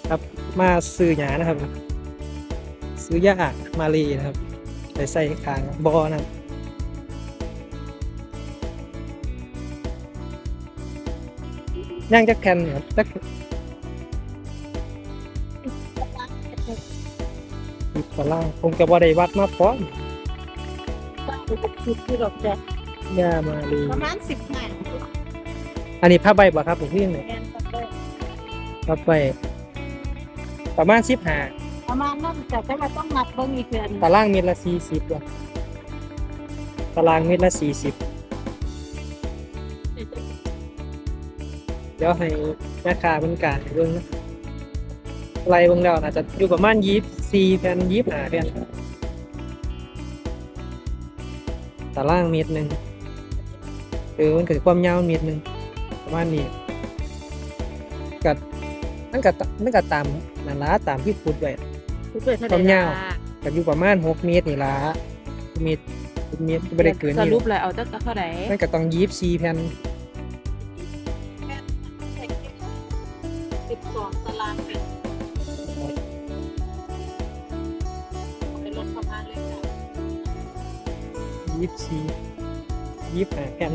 ครับมาซื้อหยานะครับซื้อยามาลีนะครับไปใส่ขางบอนะครับย่างจักแผ่นครับจัก10 ตารางผมก็บ่ได้วัดมาพร้อมคือคือดอกจ้ะยามาลีประมาณ10 หน่ายอันนี้ผ้าใบบ่ครับผมพี่เนี่ย แอนก็ได้ ผ้าใบประมาณ15ประมาณนั้นแต่ว่าต้องนับเบิ่งอีกเดือน ตารางเมตรละ40ว่ะตารางเมตรละ40เดี๋ยวให้แม่ค้าเพิ่นกะให้เบิ่งนะไล่เบิ่งแล้วน่าจะอยู่ประมาณ24แผ่น25แผ่นตารางเมตรหนึงมันเกิดความยาวเมตรหนึงประมาณนี้ก็มันก็ตามนั่นล่ะตามที่ขุดไว้ คือเปิดเท่าไห ควา ร่ มยาว ล่ะ ก็อยู่ประมาณ6 เมตรนี่ล่ะเมตรบ่ได้เกิน ส นี้ รุปแล้วเอาตั้งเท่าไหร่ มันก็ต้อง24แผ่น 12 ตารางเมตรเป็นรถประมาณเลยจ้ะ24 25แผ่น